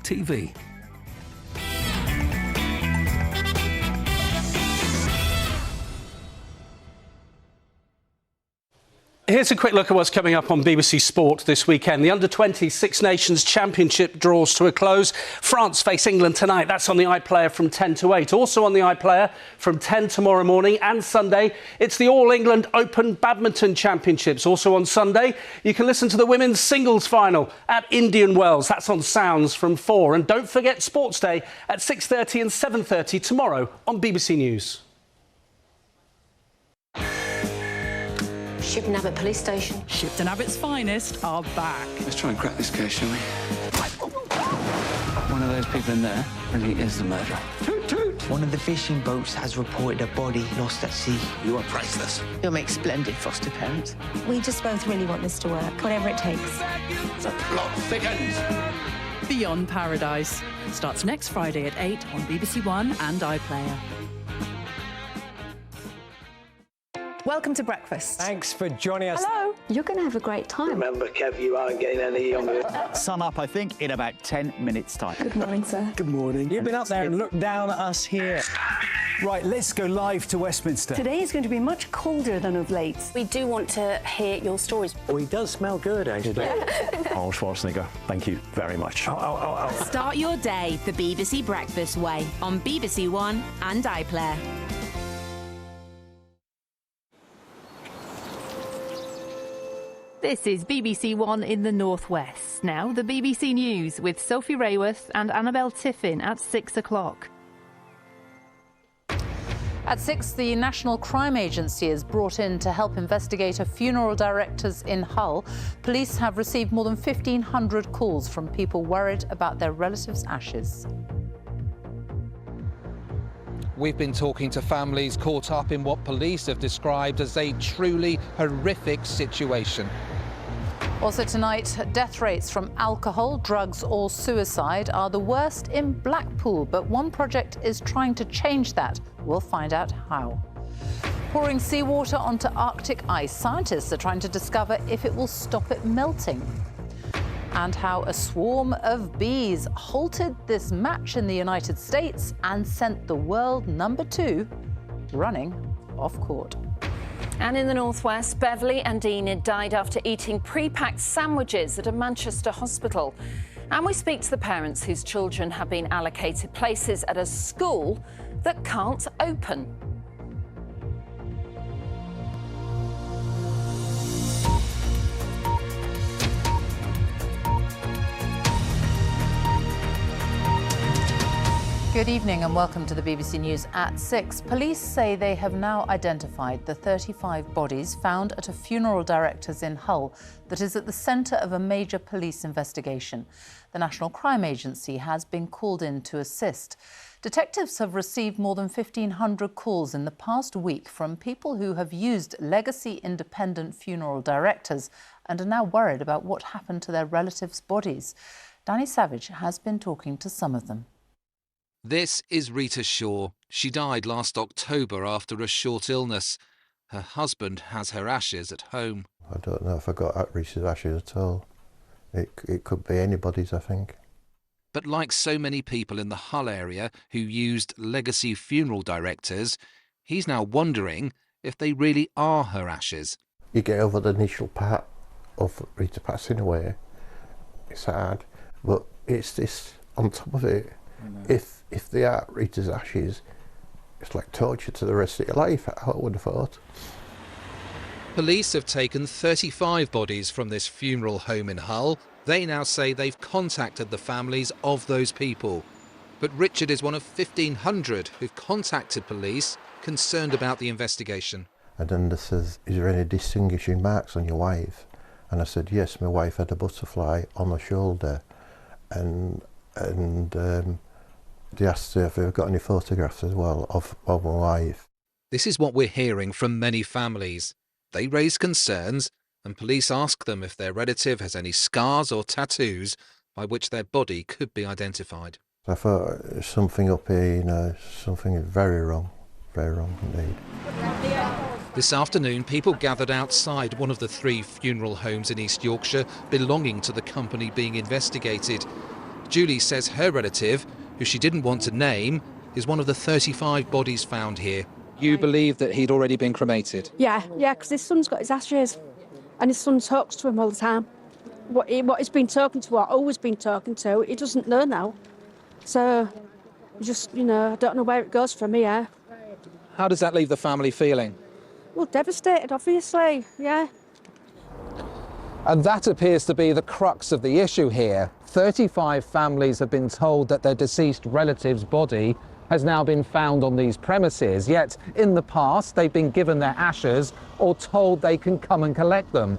TV. Here's a quick look at what's coming up on BBC Sport this weekend. The Under-20 Six Nations Championship draws to a close. France face England tonight. That's on the iPlayer from 10 to 8. Also on the iPlayer from 10 tomorrow morning and Sunday, it's the All England Open Badminton Championships. Also on Sunday, you can listen to the women's singles final at Indian Wells. That's on Sounds from 4. And don't forget Sports Day at 6:30 and 7:30 tomorrow on BBC News. Shipton Abbott Police Station. Shipton Abbott's finest are back. Let's try and crack this case, shall we? One of those people in there really is the murderer. Toot toot! One of the fishing boats has reported a body lost at sea. You are priceless. You'll make splendid foster parents. We just both really want this to work, whatever it takes. The plot thickens. Beyond Paradise starts next Friday at 8 on BBC One and iPlayer. Welcome to breakfast. Thanks for joining us. Hello. You're going to have a great time. Remember, Kev, you aren't getting any younger. Sun up, I think, in about 10 minutes' time. Good morning, sir. Good morning. You've been up there and looked down at us here. Right, let's go live to Westminster. Today is going to be much colder than of late. We do want to hear your stories. Oh, he does smell good, actually. Arnold Schwarzenegger, thank you very much. Start your day the BBC Breakfast way on BBC One and iPlayer. This is BBC One in the Northwest. Now, the BBC News with Sophie Rayworth and Annabelle Tiffin at 6 o'clock. At 6, the National Crime Agency is brought in to help investigate a funeral directors in Hull. Police have received more than 1,500 calls from people worried about their relatives' ashes. We've been talking to families caught up in what police have described as a truly horrific situation. Also tonight, death rates from alcohol, drugs or suicide are the worst in Blackpool, but one project is trying to change that. We'll find out how. Pouring seawater onto Arctic ice, scientists are trying to discover if it will stop it melting. And how a swarm of bees halted this match in the United States and sent the world #2 running off court. And in the Northwest, Beverly and Enid died after eating pre-packed sandwiches at a Manchester hospital. And we speak to the parents whose children have been allocated places at a school that can't open. Good evening and welcome to the BBC News at 6. Police say they have now identified the 35 bodies found at a funeral directors in Hull that is at the centre of a major police investigation. The National Crime Agency has been called in to assist. Detectives have received more than 1,500 calls in the past week from people who have used legacy independent funeral directors and are now worried about what happened to their relatives' bodies. Danny Savage has been talking to some of them. This is Rita Shaw. She died last October after a short illness. Her husband has her ashes at home. I don't know if I got Rita's ashes at all. It could be anybody's, I think. But like so many people in the Hull area who used legacy funeral directors, he's now wondering if they really are her ashes. You get over the initial part of Rita passing away. It's hard, but it's this on top of it. If they are Rita's ashes, it's like torture to the rest of your life, I would have thought. Police have taken 35 bodies from this funeral home in Hull. They now say they've contacted the families of those people. But Richard is one of 1,500 who've contacted police concerned about the investigation. And then they says, is there any distinguishing marks on your wife? And I said, yes, my wife had a butterfly on her shoulder. And they asked if they've got any photographs as well of my wife. This is what we're hearing from many families. They raise concerns and police ask them if their relative has any scars or tattoos by which their body could be identified. I thought there's something up here, something very wrong indeed. This afternoon, people gathered outside one of the 3 funeral homes in East Yorkshire belonging to the company being investigated. Julie says her relative, who she didn't want to name, is one of the 35 bodies found here. You believe that he'd already been cremated? Yeah, because his son's got his ashes and his son talks to him all the time. What he's been talking to, what always been talking to, he doesn't know now. So, just, I don't know where it goes from here. How does that leave the family feeling? Well, devastated, obviously, yeah. And that appears to be the crux of the issue here. 35 families have been told that their deceased relative's body has now been found on these premises, yet in the past they've been given their ashes or told they can come and collect them.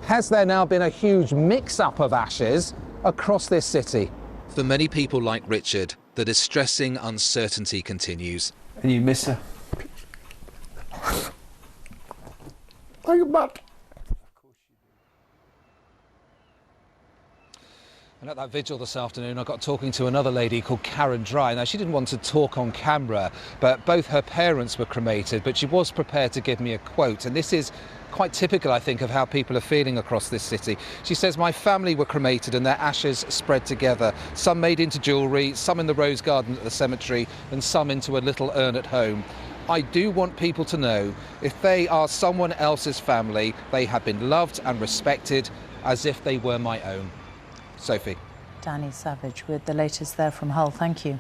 Has there now been a huge mix-up of ashes across this city? For many people like Richard, the distressing uncertainty continues. And you miss her? Are you back? And at that vigil this afternoon, I got talking to another lady called Karen Dry. Now, she didn't want to talk on camera, but both her parents were cremated, but she was prepared to give me a quote. And this is quite typical, I think, of how people are feeling across this city. She says, my family were cremated and their ashes spread together. Some made into jewellery, some in the rose garden at the cemetery, and some into a little urn at home. I do want people to know, if they are someone else's family, they have been loved and respected as if they were my own. Sophie. Danny Savage with the latest there from Hull. Thank you.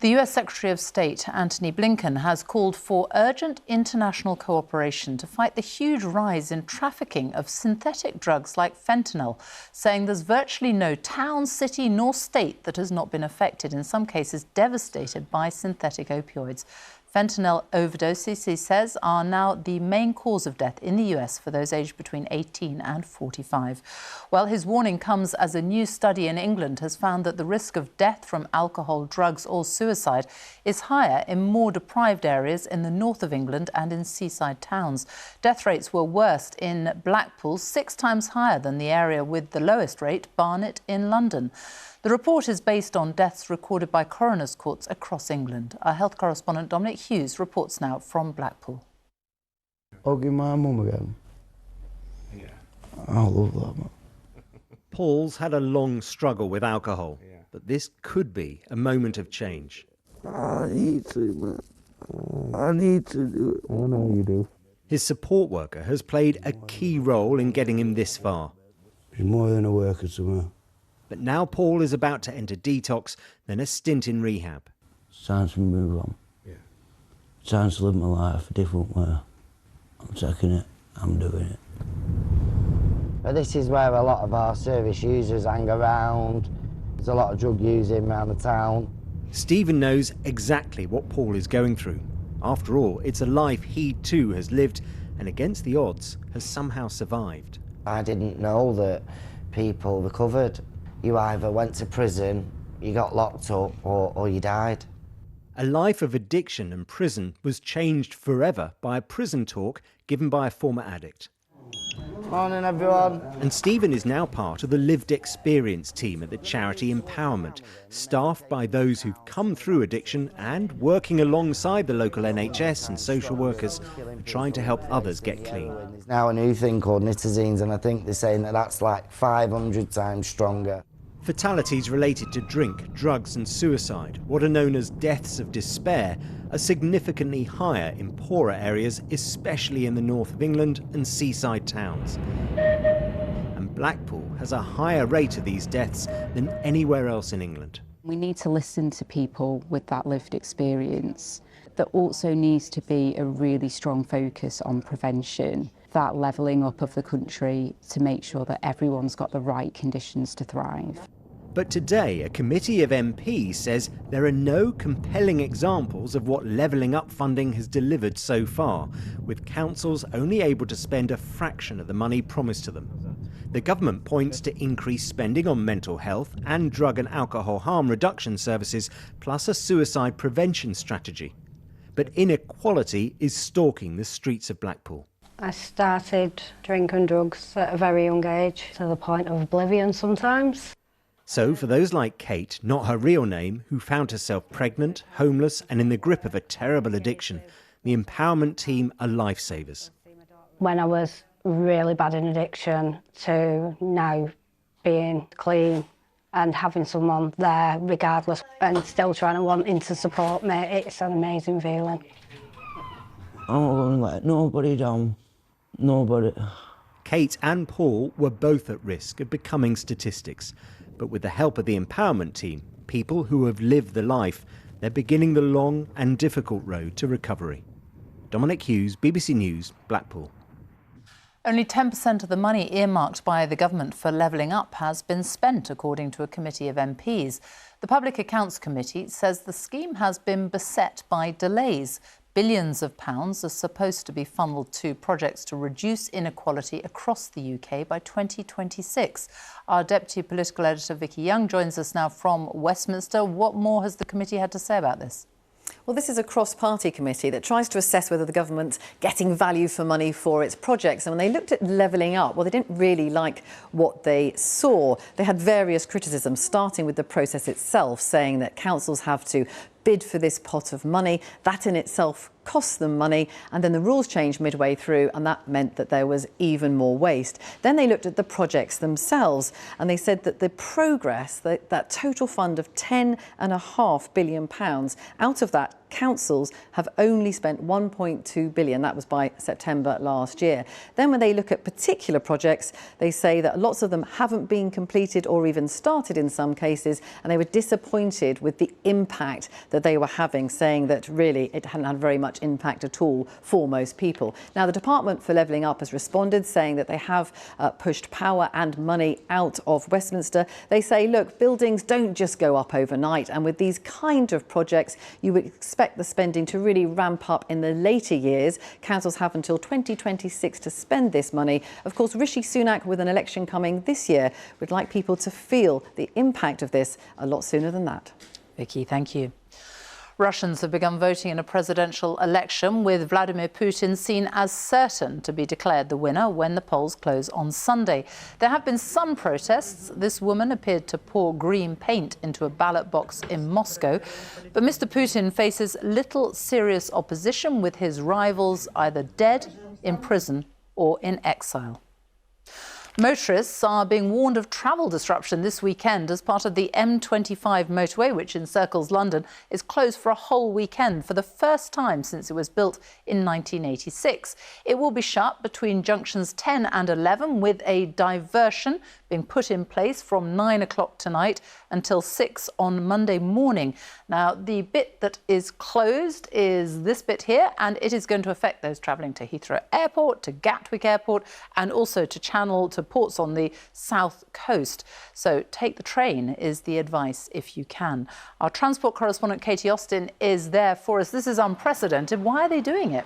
The US Secretary of State, Antony Blinken, has called for urgent international cooperation to fight the huge rise in trafficking of synthetic drugs like fentanyl, saying there's virtually no town, city nor state that has not been affected, in some cases devastated by synthetic opioids. Fentanyl overdoses, he says, are now the main cause of death in the US for those aged between 18 and 45. Well, his warning comes as a new study in England has found that the risk of death from alcohol, drugs or suicide is higher in more deprived areas in the north of England and in seaside towns. Death rates were worst in Blackpool, 6 times higher than the area with the lowest rate, Barnet in London. The report is based on deaths recorded by coroners' courts across England. Our health correspondent Dominic Hughes reports now from Blackpool. Hugging my mum again. Yeah. I love that, man. Paul's had a long struggle with alcohol, but this could be a moment of change. I need to, man. I need to do it. I know you do. His support worker has played a key role in getting him this far. He's more than a worker to me. But now Paul is about to enter detox, then a stint in rehab. It's time to move on. Yeah. It's time to live my life a different way. I'm taking it, I'm doing it. But this is where a lot of our service users hang around. There's a lot of drug using around the town. Stephen knows exactly what Paul is going through. After all, it's a life he too has lived, and against the odds, has somehow survived. I didn't know that people recovered. You either went to prison, you got locked up, or you died. A life of addiction and prison was changed forever by a prison talk given by a former addict. Morning, everyone. And Stephen is now part of the lived experience team at the charity Empowerment, staffed by those who've come through addiction and working alongside the local NHS and social workers, trying to help others get clean. There's now a new thing called nitazines, and I think they're saying that that's like 500 times stronger. Fatalities related to drink, drugs and suicide, what are known as deaths of despair, are significantly higher in poorer areas, especially in the north of England and seaside towns. And Blackpool has a higher rate of these deaths than anywhere else in England. We need to listen to people with that lived experience. There also needs to be a really strong focus on prevention, that levelling up of the country to make sure that everyone's got the right conditions to thrive. But today, a committee of MPs says there are no compelling examples of what levelling up funding has delivered so far, with councils only able to spend a fraction of the money promised to them. The government points to increased spending on mental health and drug and alcohol harm reduction services, plus a suicide prevention strategy. But inequality is stalking the streets of Blackpool. I started drinking drugs at a very young age, to the point of oblivion sometimes. So for those like Kate, not her real name, who found herself pregnant, homeless and in the grip of a terrible addiction, the Empowerment team are lifesavers. When I was really bad in addiction to now being clean and having someone there regardless and still wanting to support me, it's an amazing feeling. I'm not going to let nobody down. Nobody. Kate and Paul were both at risk of becoming statistics, but with the help of the empowerment team, people who have lived the life, they're beginning the long and difficult road to recovery. Dominic Hughes, BBC News, Blackpool. Only 10% of the money earmarked by the government for levelling up has been spent, according to a committee of MPs. The Public Accounts Committee says the scheme has been beset by delays. Billions of pounds are supposed to be funneled to projects to reduce inequality across the UK by 2026. Our Deputy Political Editor Vicky Young joins us now from Westminster. What more has the committee had to say about this? Well, this is a cross-party committee that tries to assess whether the government's getting value for money for its projects. And when they looked at levelling up, well, they didn't really like what they saw. They had various criticisms, starting with the process itself, saying that councils have to bid for this pot of money. That in itself costs them money, and then the rules changed midway through, and that meant that there was even more waste. Then they looked at the projects themselves, and they said that the progress, that total fund of £10.5 billion, out of that, councils have only spent 1.2 billion. That was by September last year. Then when they look at particular projects, they say that lots of them haven't been completed or even started in some cases, and they were disappointed with the impact that they were having, saying that really it hadn't had very much impact at all for most people. Now, the Department for Levelling Up has responded, saying that they have pushed power and money out of Westminster. They say, look, buildings don't just go up overnight, and with these kind of projects, you would expect the spending to really ramp up in the later years. Councils have until 2026 to spend this money. Of course, Rishi Sunak, with an election coming this year, would like people to feel the impact of this a lot sooner than that. Vicky, thank you. Russians have begun voting in a presidential election, with Vladimir Putin seen as certain to be declared the winner when the polls close on Sunday. There have been some protests. This woman appeared to pour green paint into a ballot box in Moscow. But Mr. Putin faces little serious opposition, with his rivals either dead, in prison or in exile. Motorists are being warned of travel disruption this weekend as part of the M25 motorway, which encircles London, is closed for a whole weekend for the first time since it was built in 1986. It will be shut between junctions 10 and 11, with a diversion being put in place from 9 o'clock tonight until 6 on Monday morning. Now, the bit that is closed is this bit here, and it is going to affect those travelling to Heathrow Airport, to Gatwick Airport, and also to ports on the south coast. So take the train is the advice if you can. Our transport correspondent Katie Austin is there for us. This is unprecedented. Why are they doing it?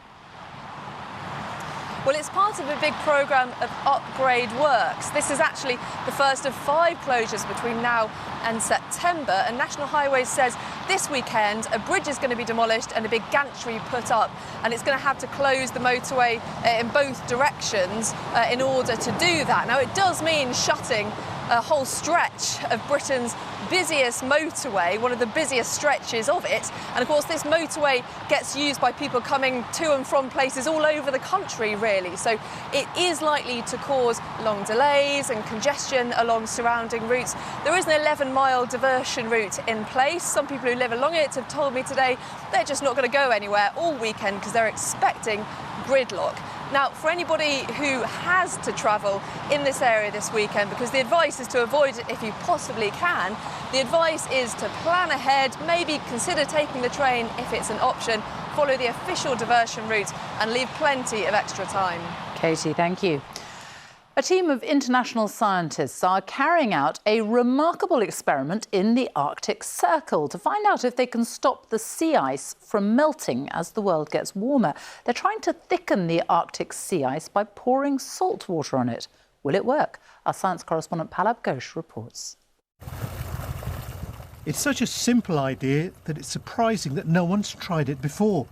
Well, it's part of a big programme of upgrade works. This is actually the first of 5 closures between now and September. And National Highways says this weekend a bridge is going to be demolished and a big gantry put up. And it's going to have to close the motorway in both directions in order to do that. Now, it does mean shutting a whole stretch of Britain's busiest motorway, one of the busiest stretches of it. And of course, this motorway gets used by people coming to and from places all over the country, really. So it is likely to cause long delays and congestion along surrounding routes. There is an 11-mile diversion route in place. Some people who live along it have told me today they're just not going to go anywhere all weekend because they're expecting gridlock. Now, for anybody who has to travel in this area this weekend, because the advice is to avoid it if you possibly can, the advice is to plan ahead, maybe consider taking the train if it's an option, follow the official diversion route and leave plenty of extra time. Katie, thank you. A team of international scientists are carrying out a remarkable experiment in the Arctic Circle to find out if they can stop the sea ice from melting as the world gets warmer. They're trying to thicken the Arctic sea ice by pouring salt water on it. Will it work? Our science correspondent Palab Ghosh reports. It's such a simple idea that it's surprising that no one's tried it before.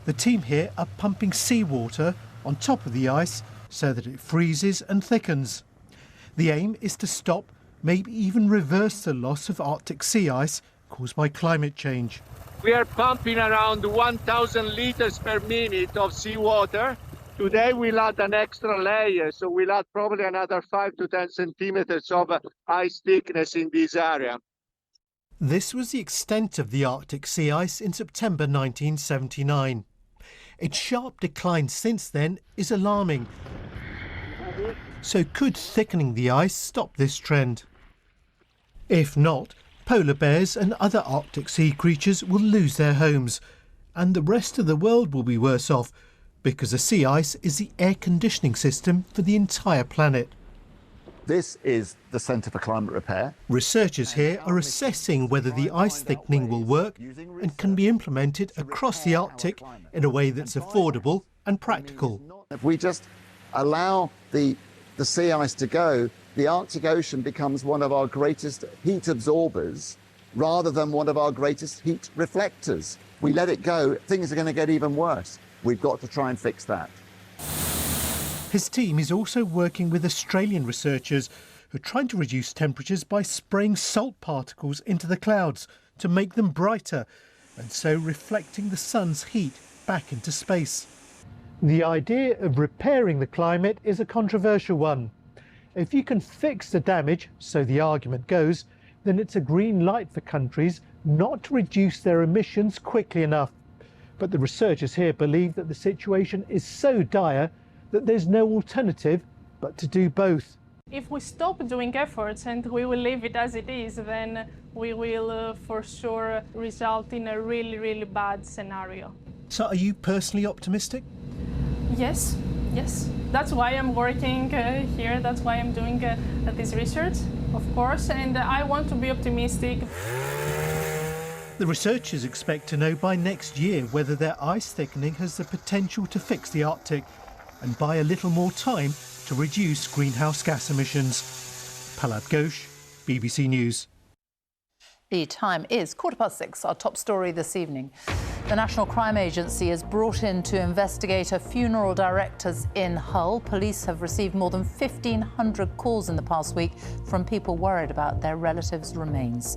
The team here are pumping seawater on top of the ice so that it freezes and thickens. The aim is to stop, maybe even reverse the loss of Arctic sea ice caused by climate change. We are pumping around 1,000 litres per minute of seawater Today we'll add an extra layer, so we'll add probably another 5 to 10 centimeters of ice thickness in this area. This was the extent of the Arctic sea ice in September 1979. Its sharp decline since then is alarming. So could thickening the ice stop this trend? If not, polar bears and other Arctic sea creatures will lose their homes, and the rest of the world will be worse off, because the sea ice is the air conditioning system for the entire planet. This is the Centre for Climate Repair. Researchers here are assessing whether the ice thickening will work and can be implemented across the Arctic in a way that's affordable and practical. If we just allow the sea ice to go, the Arctic Ocean becomes one of our greatest heat absorbers rather than one of our greatest heat reflectors. We let it go, things are going to get even worse. We've got to try and fix that. His team is also working with Australian researchers who are trying to reduce temperatures by spraying salt particles into the clouds to make them brighter and so reflecting the sun's heat back into space. The idea of repairing the climate is a controversial one. If you can fix the damage, so the argument goes, then it's a green light for countries not to reduce their emissions quickly enough. But the researchers here believe that the situation is so dire that there's no alternative but to do both. If we stop doing efforts and we will leave it as it is, then we will for sure result in a really, really bad scenario. So are you personally optimistic? Yes, yes. That's why I'm working here, that's why I'm doing this research, of course, and I want to be optimistic. The researchers expect to know by next year whether their ice thickening has the potential to fix the Arctic and buy a little more time to reduce greenhouse gas emissions. Palab Ghosh, BBC News. The time is 6:15. Our top story this evening. The National Crime Agency is brought in to investigate a funeral directors in Hull. Police have received more than 1,500 calls in the past week from people worried about their relatives' remains.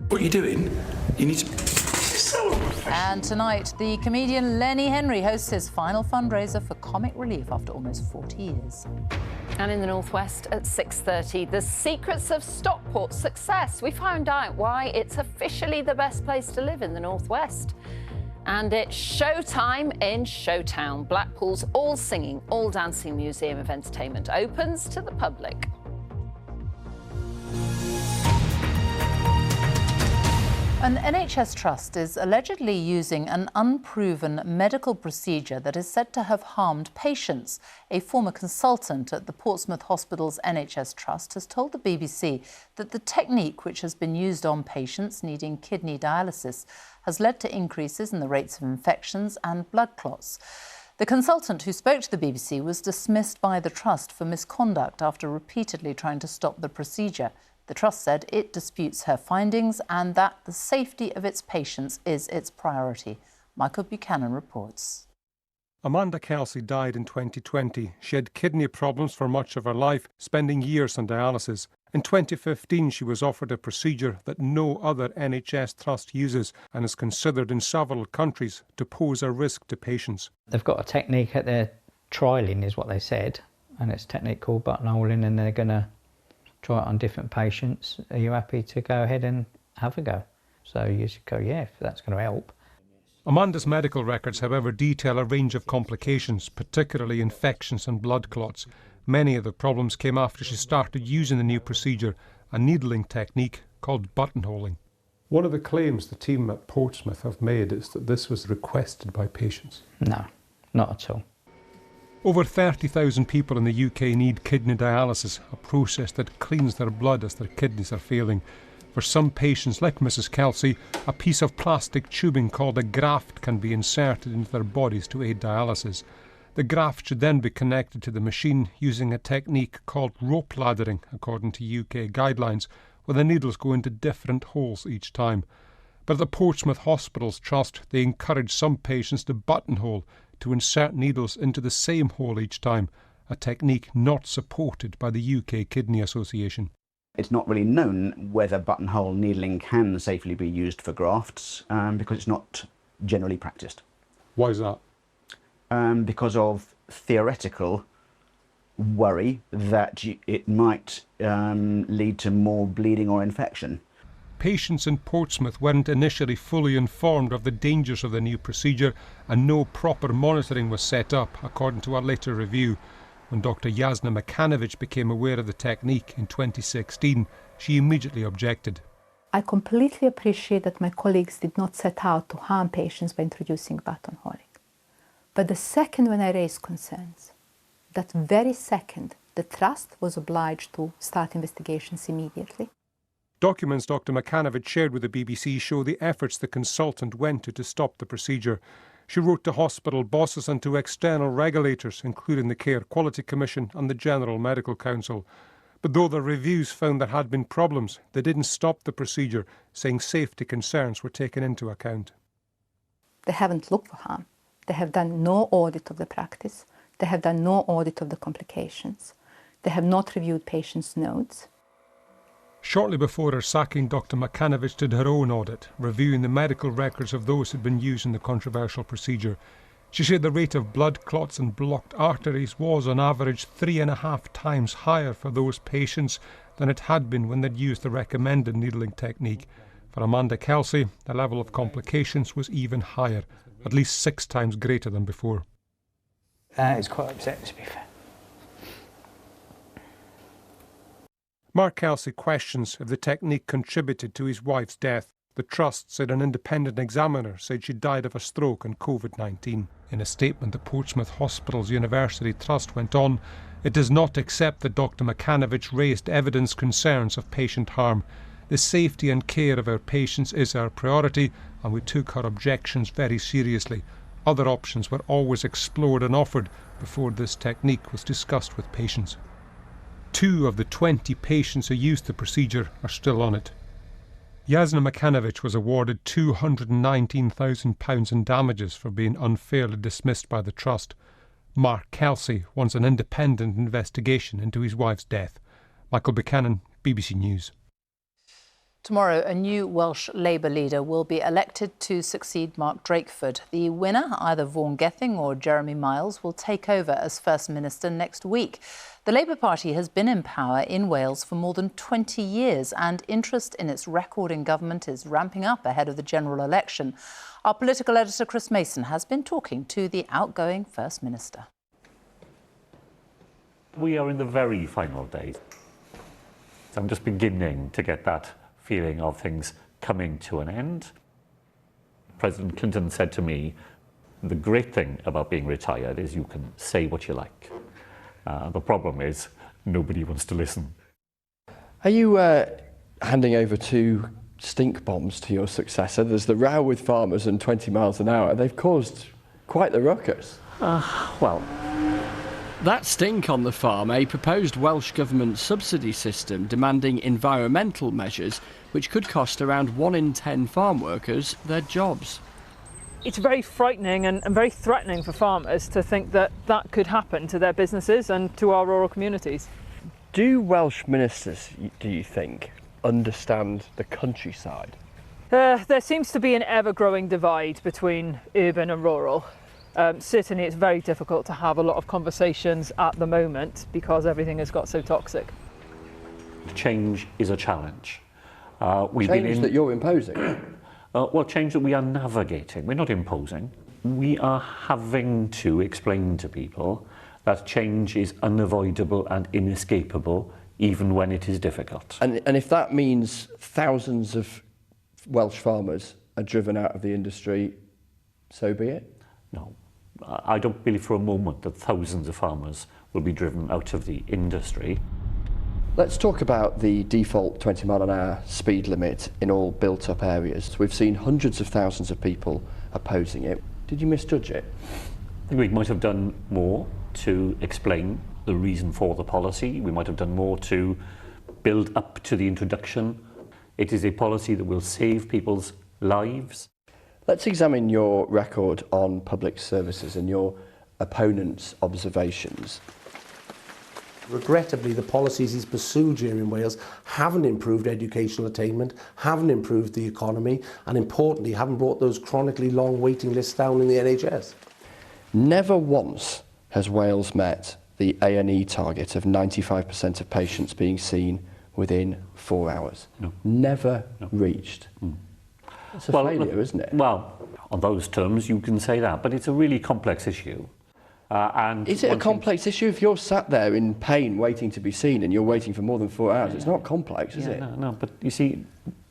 What are you doing? You need to... And tonight, the comedian Lenny Henry hosts his final fundraiser for comic relief after almost 40 years. And in the Northwest at 6:30, the secrets of Stockport's success. We found out why it's officially the best place to live in the Northwest. And it's showtime in Showtown. Blackpool's all singing, all dancing museum of entertainment opens to the public. An NHS trust is allegedly using an unproven medical procedure that is said to have harmed patients. A former consultant at the Portsmouth Hospital's NHS Trust has told the BBC that the technique which has been used on patients needing kidney dialysis has led to increases in the rates of infections and blood clots. The consultant who spoke to the BBC was dismissed by the trust for misconduct after repeatedly trying to stop the procedure. The trust said it disputes her findings and that the safety of its patients is its priority. Michael Buchanan reports. Amanda Kelsey died in 2020. She had kidney problems for much of her life, spending years on dialysis. In 2015, she was offered a procedure that no other NHS trust uses and is considered in several countries to pose a risk to patients. They've got a technique that they're trialling, is what they said, and it's a technique called buttonholing, and they're going to try it on different patients. Are you happy to go ahead and have a go? So you should go, yeah, if that's going to help. Amanda's medical records, however, detail a range of complications, particularly infections and blood clots. Many of the problems came after she started using the new procedure, a needling technique called buttonholing. One of the claims the team at Portsmouth have made is that this was requested by patients. No, not at all. Over 30,000 people in the UK need kidney dialysis, a process that cleans their blood as their kidneys are failing. For some patients, like Mrs. Kelsey, a piece of plastic tubing called a graft can be inserted into their bodies to aid dialysis. The graft should then be connected to the machine using a technique called rope laddering, according to UK guidelines, where the needles go into different holes each time. But at the Portsmouth Hospitals Trust, they encourage some patients to buttonhole, to insert needles into the same hole each time, a technique not supported by the UK Kidney Association. It's not really known whether buttonhole needling can safely be used for grafts because it's not generally practised. Why is that? because of theoretical worry that it might lead to more bleeding or infection. Patients in Portsmouth weren't initially fully informed of the dangers of the new procedure, and no proper monitoring was set up, according to a later review. When Dr. Jasna Makanovic became aware of the technique in 2016, she immediately objected. I completely appreciate that my colleagues did not set out to harm patients by introducing buttonholing. But the second when I raised concerns, that very second, the Trust was obliged to start investigations immediately. Documents Dr. Makanovic shared with the BBC show the efforts the consultant went to stop the procedure. She wrote to hospital bosses and to external regulators, including the Care Quality Commission and the General Medical Council. But though the reviews found there had been problems, they didn't stop the procedure, saying safety concerns were taken into account. They haven't looked for harm. They have done no audit of the practice. They have done no audit of the complications. They have not reviewed patients' notes. Shortly before her sacking, Dr. Makanovic did her own audit, reviewing the medical records of those who had been used in the controversial procedure. She said the rate of blood clots and blocked arteries was, on average, 3.5 times higher for those patients than it had been when they'd used the recommended needling technique. For Amanda Kelsey, the level of complications was even higher, at least 6 times greater than before. It's quite upsetting, to be fair. Mark Kelsey questions if the technique contributed to his wife's death. The Trust said an independent examiner said she died of a stroke and COVID-19. In a statement, the Portsmouth Hospitals University Trust went on, it does not accept that Dr. Makanovic raised evidence concerns of patient harm. The safety and care of our patients is our priority, and we took her objections very seriously. Other options were always explored and offered before this technique was discussed with patients. 2 of the 20 patients who used the procedure are still on it. Jasna Makanovic was awarded £219,000 in damages for being unfairly dismissed by the Trust. Mark Kelsey wants an independent investigation into his wife's death. Michael Buchanan, BBC News. Tomorrow, a new Welsh Labour leader will be elected to succeed Mark Drakeford. The winner, either Vaughan Gething or Jeremy Miles, will take over as First Minister next week. The Labour Party has been in power in Wales for more than 20 years, and interest in its record in government is ramping up ahead of the general election. Our political editor, Chris Mason, has been talking to the outgoing First Minister. We are in the very final days. So I'm just beginning to get that feeling of things coming to an end. President Clinton said to me, the great thing about being retired is you can say what you like. The problem is nobody wants to listen. Are you handing over 2 stink bombs to your successor? There's the row with farmers and 20 miles an hour. They've caused quite the ruckus. Well, that stink on the farm, a proposed Welsh Government subsidy system demanding environmental measures which could cost around 1 in 10 farm workers their jobs. It's very frightening and very threatening for farmers to think that that could happen to their businesses and to our rural communities. Do Welsh ministers, do you think, understand the countryside? There seems to be an ever-growing divide between urban and rural. Certainly it's very difficult to have a lot of conversations at the moment because everything has got so toxic. Change is a challenge. Change that you're imposing? Well, change that we are navigating. We're not imposing. We are having to explain to people that change is unavoidable and inescapable, even when it is difficult. And if that means thousands of Welsh farmers are driven out of the industry, so be it? No. I don't believe for a moment that thousands of farmers will be driven out of the industry. Let's talk about the default 20 mile an hour speed limit in all built up areas. We've seen hundreds of thousands of people opposing it. Did you misjudge it? I think we might have done more to explain the reason for the policy. We might have done more to build up to the introduction. It is a policy that will save people's lives. Let's examine your record on public services and your opponents' observations. Regrettably, the policies he's pursued here in Wales haven't improved educational attainment, haven't improved the economy, and importantly, haven't brought those chronically long waiting lists down in the NHS. Never once has Wales met the A&E target of 95% of patients being seen within 4 hours. No. Never reached. It's a failure, isn't it? Well, on those terms, you can say that, but it's a really complex issue. And is it a complex issue if you're sat there in pain waiting to be seen and you're waiting for more than 4 hours? It's not complex, is it? No, but you see,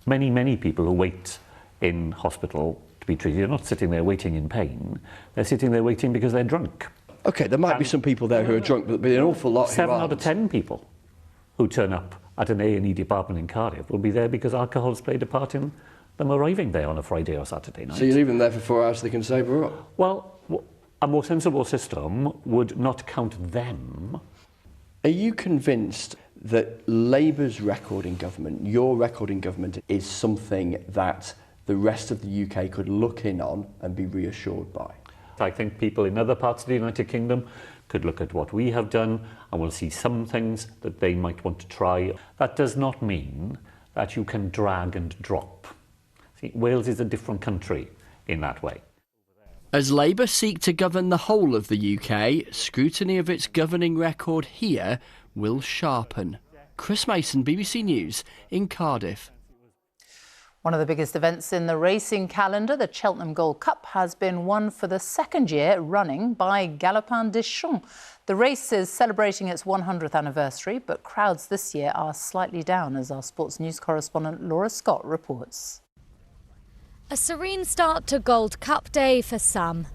many people who wait in hospital to be treated are not sitting there waiting in pain. They're sitting there waiting because they're drunk. OK, there might be some people there who are drunk, but there'll be an awful lot who 7 aren't. out of 10 people who turn up at an A&E department in Cardiff will be there because alcohol's played a part in them arriving there on a Friday or Saturday night. So you leave them there for 4 hours so they can sober up? Well, a more sensible system would not count them. Are you convinced that Labour's record in government, your record in government, is something that the rest of the UK could look in on and be reassured by? I think people in other parts of the United Kingdom could look at what we have done and will see some things that they might want to try. That does not mean that you can drag and drop. See, Wales is a different country in that way. As Labour seek to govern the whole of the UK, scrutiny of its governing record here will sharpen. Chris Mason, BBC News in Cardiff. One of the biggest events in the racing calendar, the Cheltenham Gold Cup, has been won for the second year running by Galopin Des Champs. The race is celebrating its 100th anniversary, but crowds this year are slightly down, as our sports news correspondent Laura Scott reports. A serene start to Gold Cup Day for some.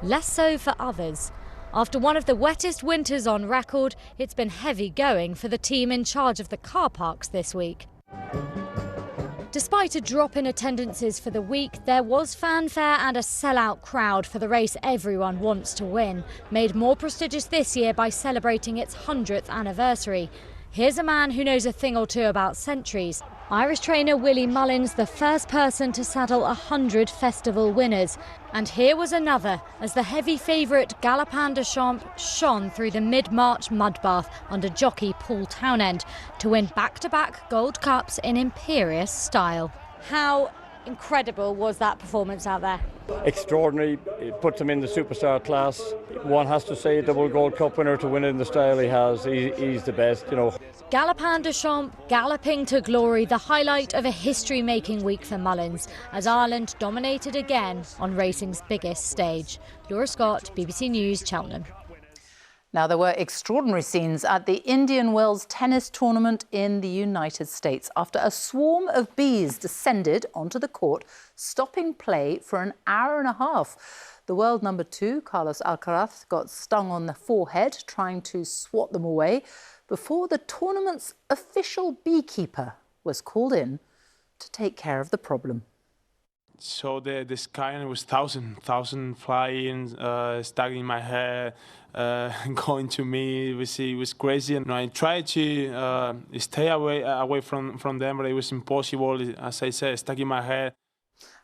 Less so for others. After one of the wettest winters on record, it's been heavy going for the team in charge of the car parks this week. Despite a drop in attendances for the week, there was fanfare and a sellout crowd for the race everyone wants to win, made more prestigious this year by celebrating its 100th anniversary. Here's a man who knows a thing or two about centuries. Irish trainer Willie Mullins, the first person to saddle 100 festival winners. And here was another, as the heavy favourite Galopin Des Champs shone through the mid-March mudbath under jockey Paul Townend to win back-to-back Gold Cups in imperious style. How incredible was that performance out there? Extraordinary. It puts him in the superstar class. One has to say, double Gold Cup winner to win it in the style he has. He's the best, you know. Galopin Des Champs galloping to glory, the highlight of a history-making week for Mullins, as Ireland dominated again on racing's biggest stage. Laura Scott, BBC News, Cheltenham. Now, there were extraordinary scenes at the Indian Wells tennis tournament in the United States after a swarm of bees descended onto the court, stopping play for an hour and a half. The world number 2, Carlos Alcaraz, got stung on the forehead trying to swat them away before the tournament's official beekeeper was called in to take care of the problem. So the sky, and it was thousand flying, stuck in my hair, going to me. It was crazy, and I tried to stay away from them, but it was impossible. As I said, stuck in my hair.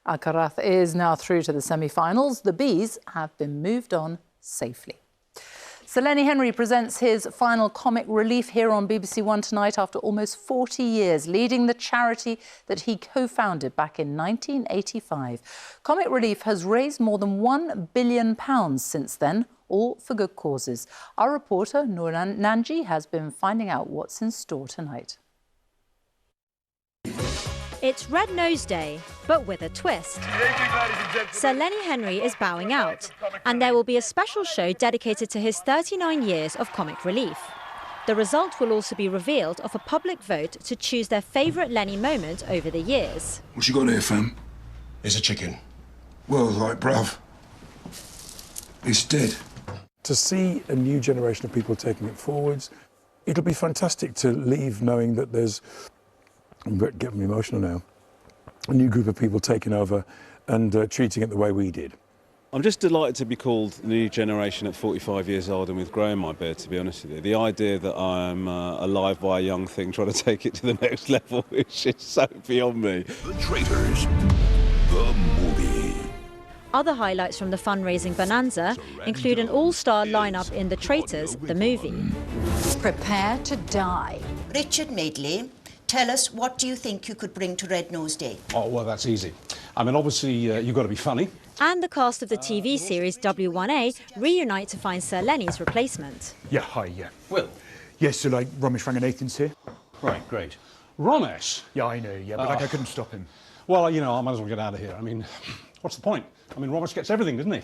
Alcaraz is now through to the semi-finals. The bees have been moved on safely. Sir Lenny Henry presents his final comic relief here on BBC One tonight after almost 40 years, leading the charity that he co-founded back in 1985. Comic Relief has raised more than £1 billion since then, all for good causes. Our reporter, Noor Nanji, has been finding out what's in store tonight. It's Red Nose Day, but with a twist. Sir Lenny Henry is bowing out, and there will be a special show dedicated to his 39 years of comic relief. The result will also be revealed of a public vote to choose their favourite Lenny moment over the years. What you got there, fam? It's a chicken. Well, like, bruv, it's dead. To see a new generation of people taking it forwards, it'll be fantastic to leave knowing that there's, I'm getting emotional now, a new group of people taking over and treating it the way we did. I'm just delighted to be called the new generation at 45 years old and with growing my beard, to be honest with you. The idea that I'm alive by a young thing trying to take it to the next level is just so beyond me. The Traitors, the movie. Other highlights from the fundraising bonanza include an all-star lineup in The Traitors, the movie. Prepare to die. Richard Madeley, tell us, what do you think you could bring to Red Nose Day? Oh, well, that's easy. I mean, obviously, you've got to be funny. And the cast of the TV series W1A reunite to find Sir Lenny's replacement. Yeah, hi, yeah. Will? Yes, so like Ramesh Ranganathan's here. Right, great. Ramesh? Yeah, I know, yeah, but like I couldn't stop him. Well, you know, I might as well get out of here. I mean, what's the point? I mean, Ramesh gets everything, doesn't he?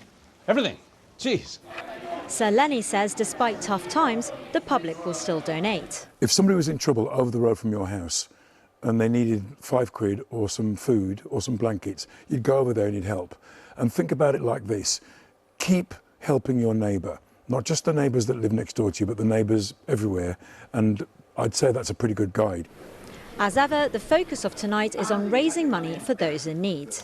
Everything. Jeez. Sir Lenny says despite tough times, the public will still donate. If somebody was in trouble over the road from your house and they needed £5 or some food or some blankets, you'd go over there and you'd help. And think about it like this. Keep helping your neighbour. Not just the neighbours that live next door to you, but the neighbours everywhere. And I'd say that's a pretty good guide. As ever, the focus of tonight is on raising money for those in need.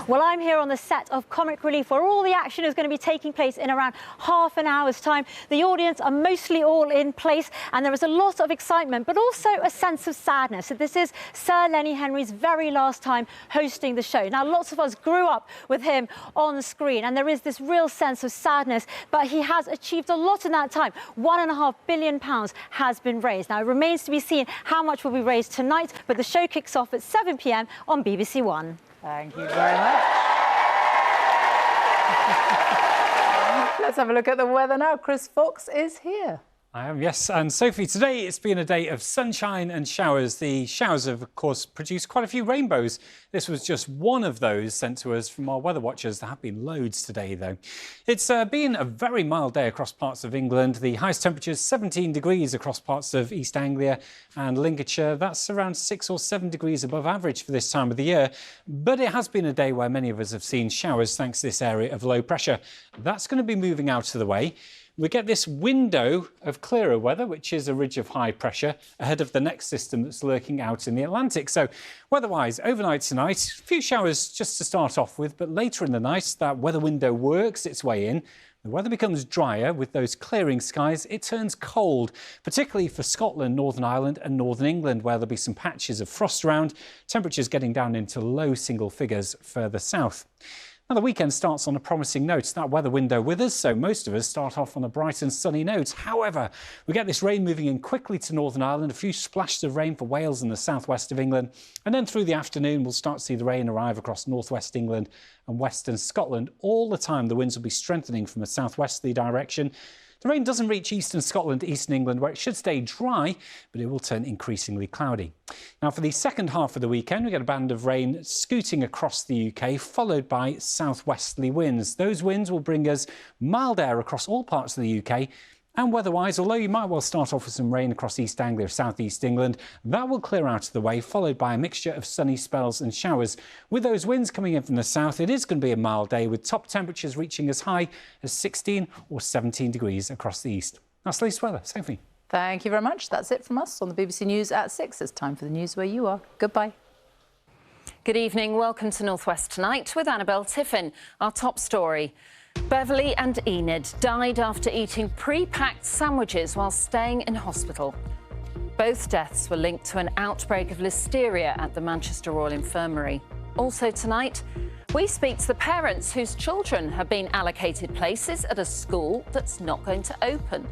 Well, I'm here on the set of Comic Relief, where all the action is going to be taking place in around half an hour's time. The audience are mostly all in place, and there is a lot of excitement, but also a sense of sadness. So this is Sir Lenny Henry's very last time hosting the show. Now, lots of us grew up with him on the screen, and there is this real sense of sadness, but he has achieved a lot in that time. £1.5 billion has been raised. Now, it remains to be seen how much will be raised tonight, but the show kicks off at 7 p.m. on BBC One. Thank you very much. Let's have a look at the weather now. Chris Fox is here. I am, yes. And Sophie, today it's been a day of sunshine and showers. The showers have, of course, produced quite a few rainbows. This was just one of those sent to us from our weather watchers. There have been loads today, though. It's been a very mild day across parts of England. The highest temperatures 17 degrees across parts of East Anglia and Lincolnshire. That's around 6 or 7 degrees above average for this time of the year. But it has been a day where many of us have seen showers thanks to this area of low pressure. That's going to be moving out of the way. We get this window of clearer weather, which is a ridge of high pressure, ahead of the next system that's lurking out in the Atlantic. So weather-wise, overnight tonight, a few showers just to start off with, but later in the night, that weather window works its way in. The weather becomes drier with those clearing skies. It turns cold, particularly for Scotland, Northern Ireland and Northern England, where there'll be some patches of frost around, temperatures getting down into low single figures further south. Now, the weekend starts on a promising note. That weather window with us, so most of us start off on a bright and sunny note. However, we get this rain moving in quickly to Northern Ireland, a few splashes of rain for Wales and the southwest of England. And then through the afternoon, we'll start to see the rain arrive across northwest England and western Scotland. All the time, the winds will be strengthening from a southwesterly direction. The rain doesn't reach eastern Scotland, eastern England, where it should stay dry, but it will turn increasingly cloudy. Now, for the second half of the weekend, we get a band of rain scooting across the UK, followed by southwesterly winds. Those winds will bring us mild air across all parts of the UK. And weather-wise, although you might well start off with some rain across East Anglia or South East England, that will clear out of the way, followed by a mixture of sunny spells and showers. With those winds coming in from the south, it is going to be a mild day, with top temperatures reaching as high as 16 or 17 degrees across the east. That's the latest weather. Sophie. Thank you very much. That's it from us on the BBC News at 6. It's time for the news where you are. Goodbye. Good evening. Welcome to North West Tonight with Annabelle Tiffin. Our top story. Beverly and Enid died after eating pre-packed sandwiches while staying in hospital. Both deaths were linked to an outbreak of listeria at the Manchester Royal Infirmary. Also tonight, we speak to the parents whose children have been allocated places at a school that's not going to open.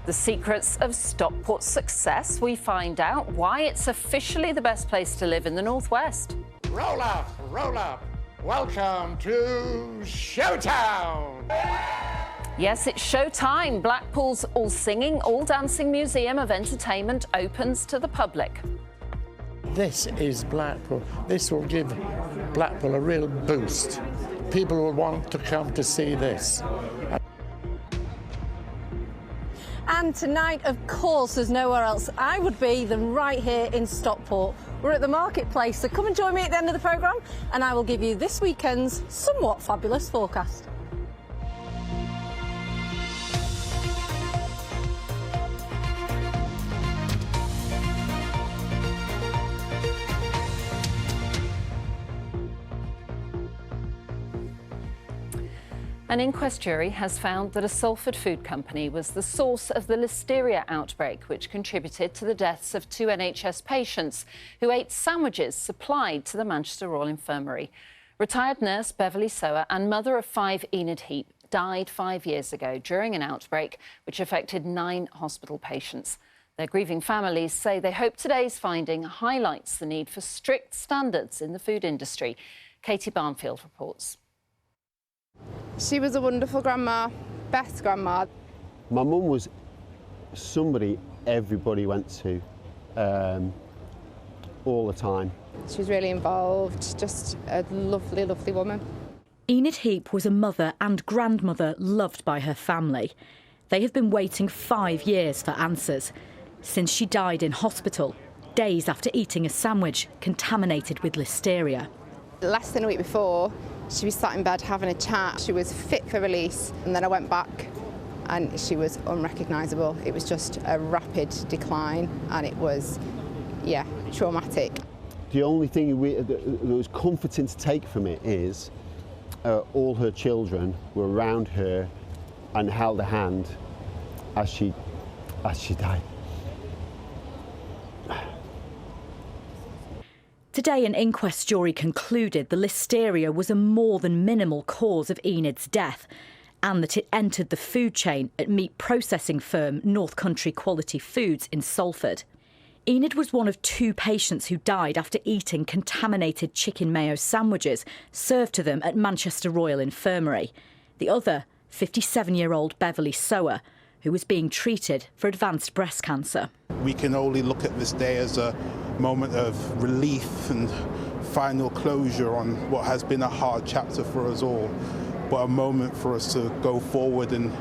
The secrets of Stockport's success. We find out why it's officially the best place to live in the North West. Roll up, roll up. Welcome to Showtown! Yes, it's showtime. Blackpool's All Singing, All Dancing Museum of Entertainment opens to the public. This is Blackpool. This will give Blackpool a real boost. People will want to come to see this. And tonight, of course, there's nowhere else I would be than right here in Stockport. We're at the marketplace, so come and join me at the end of the programme and I will give you this weekend's somewhat fabulous forecast. An inquest jury has found that a Salford food company was the source of the listeria outbreak, which contributed to the deaths of 2 NHS patients who ate sandwiches supplied to the Manchester Royal Infirmary. Retired nurse Beverly Sower and mother of 5 Enid Heap died 5 years ago during an outbreak which affected 9 hospital patients. Their grieving families say they hope today's finding highlights the need for strict standards in the food industry. Katie Barnfield reports. She was a wonderful grandma, best grandma. My mum was somebody everybody went to all the time. She was really involved, just a lovely, lovely woman. Enid Heap was a mother and grandmother loved by her family. They have been waiting 5 years for answers, since she died in hospital, days after eating a sandwich contaminated with listeria. Less than a week before, she was sat in bed having a chat. She was fit for release, and then I went back and she was unrecognisable. It was just a rapid decline, and it was, yeah, traumatic. The only thing that was comforting to take from it is all her children were around her and held her hand as she died. Today, an inquest jury concluded the listeria was a more than minimal cause of Enid's death and that it entered the food chain at meat processing firm North Country Quality Foods in Salford. Enid was one of 2 patients who died after eating contaminated chicken mayo sandwiches served to them at Manchester Royal Infirmary. The other, 57-year-old Beverly Sower, who was being treated for advanced breast cancer. We can only look at this day as a moment of relief and final closure on what has been a hard chapter for us all, but a moment for us to go forward and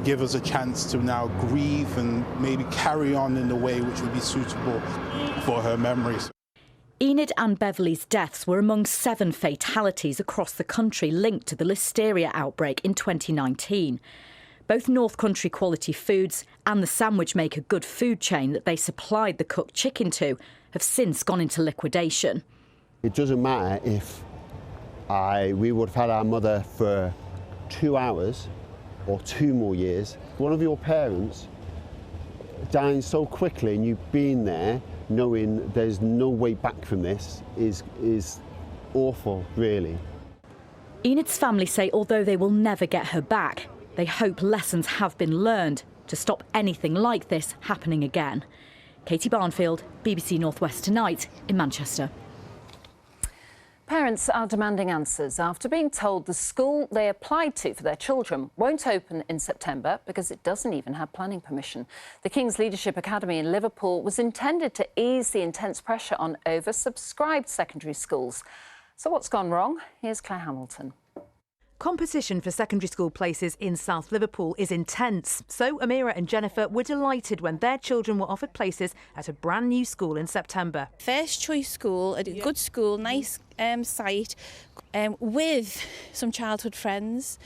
give us a chance to now grieve and maybe carry on in a way which would be suitable for her memories. Enid and Beverly's deaths were among 7 fatalities across the country linked to the listeria outbreak in 2019. Both North Country Quality Foods and the sandwich maker Good Food chain that they supplied the cooked chicken to have since gone into liquidation. It doesn't matter if we would have had our mother for 2 hours or 2 more years. One of your parents dying so quickly and you being there knowing there's no way back from this is awful, really. Enid's family say although they will never get her back, they hope lessons have been learned to stop anything like this happening again. Katie Barnfield, BBC North West Tonight in Manchester. Parents are demanding answers after being told the school they applied to for their children won't open in September because it doesn't even have planning permission. The King's Leadership Academy in Liverpool was intended to ease the intense pressure on oversubscribed secondary schools. So what's gone wrong? Here's Claire Hamilton. Competition for secondary school places in South Liverpool is intense. So Amira and Jennifer were delighted when their children were offered places at a brand new school in September. First choice school, a good school, nice site, with some childhood friends.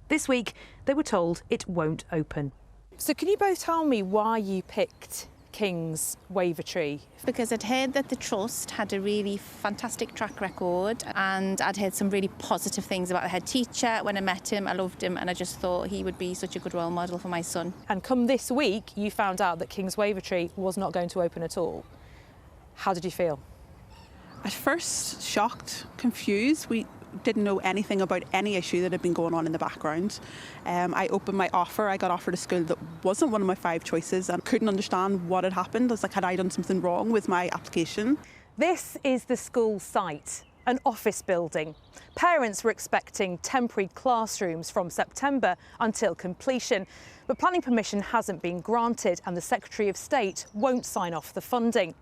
This week, they were told it won't open. So can you both tell me why you picked King's Wavertree? Because I'd heard that the trust had a really fantastic track record, and I'd heard some really positive things about the head teacher. When I met him, I loved him, and I just thought he would be such a good role model for my son. And come this week, you found out that King's Wavertree was not going to open at all. How did you feel? At first, shocked, confused. We didn't know anything about any issue that had been going on in the background. I opened my offer. I got offered a school that wasn't one of my 5 choices and couldn't understand what had happened. I was like, had I done something wrong with my application? This is the school site, an office building. Parents were expecting temporary classrooms from September until completion, but planning permission hasn't been granted and the Secretary of State won't sign off the funding.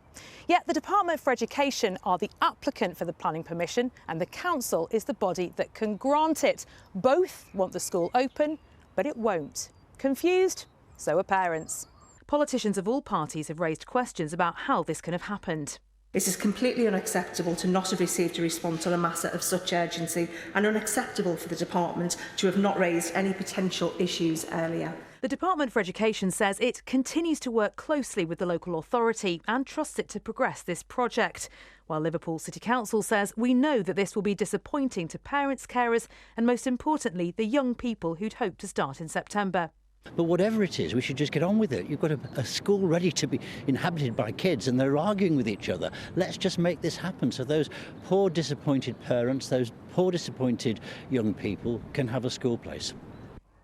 Yet the Department for Education are the applicant for the planning permission and the council is the body that can grant it. Both want the school open, but it won't. Confused? So are parents. Politicians of all parties have raised questions about how this can have happened. It is completely unacceptable to not have received a response on a matter of such urgency and unacceptable for the department to have not raised any potential issues earlier. The Department for Education says it continues to work closely with the local authority and trusts it to progress this project. While Liverpool City Council says we know that this will be disappointing to parents, carers and most importantly the young people who'd hoped to start in September. But whatever it is, we should just get on with it. You've got a school ready to be inhabited by kids and they're arguing with each other. Let's just make this happen so those poor disappointed parents, those poor disappointed young people can have a school place.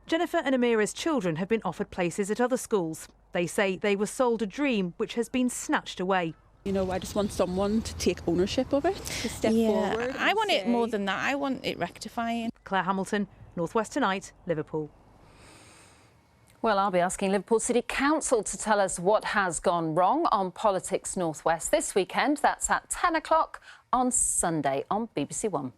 Jennifer and Amira's children have been offered places at other schools. They say they were sold a dream which has been snatched away. You know, I just want someone to take ownership of it, to step forward. I want it more than that. I want it rectifying. Claire Hamilton, North West Tonight, Liverpool. Well, I'll be asking Liverpool City Council to tell us what has gone wrong on Politics North West this weekend. That's at 10 o'clock on Sunday on BBC One.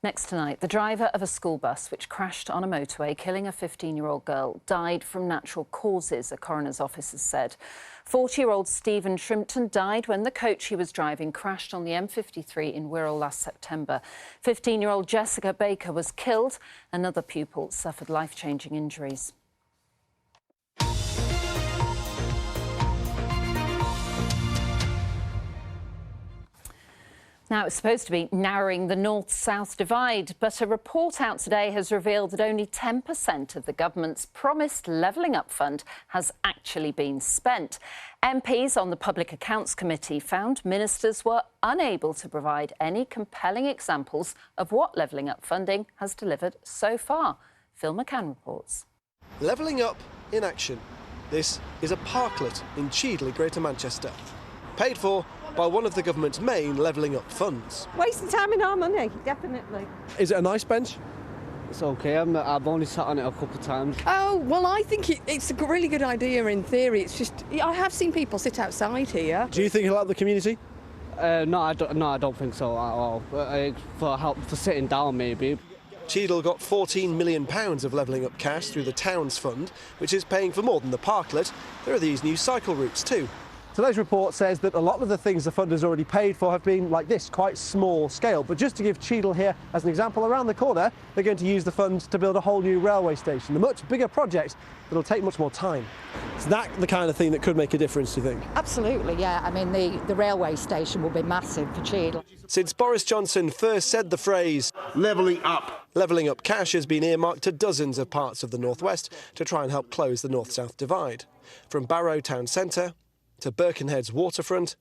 Next tonight, the driver of a school bus which crashed on a motorway, killing a 15-year-old girl, died from natural causes, a coroner's office has said. 40-year-old Stephen Shrimpton died when the coach he was driving crashed on the M53 in Wirral last September. 15-year-old Jessica Baker was killed. Another pupil suffered life-changing injuries. Now, it's supposed to be narrowing the north-south divide, but a report out today has revealed that only 10% of the government's promised Levelling Up Fund has actually been spent. MPs on the Public Accounts Committee found ministers were unable to provide any compelling examples of what Levelling Up funding has delivered so far. Phil McCann reports. Levelling Up in action. This is a parklet in Cheadle, Greater Manchester, paid for by one of the government's main Levelling Up funds. Wasting time and our money, definitely. Is it a nice bench? It's okay, I've only sat on it a couple of times. Oh, well, I think it's a really good idea in theory. It's just, I have seen people sit outside here. Do you think it'll help the community? No, I don't think so at all. For help, for sitting down, maybe. Cheadle got £14 million of Levelling Up cash through the Towns Fund, which is paying for more than the parklet. There are these new cycle routes too. Today's report says that a lot of the things the fund has already paid for have been like this, quite small scale. But just to give Cheadle here as an example, around the corner, they're going to use the funds to build a whole new railway station, a much bigger project that'll take much more time. Is that the kind of thing that could make a difference, do you think? Absolutely, yeah. I mean, the railway station will be massive for Cheadle. Since Boris Johnson first said the phrase levelling up cash has been earmarked to dozens of parts of the northwest to try and help close the north-south divide. From Barrow Town Centre to Birkenhead's waterfront,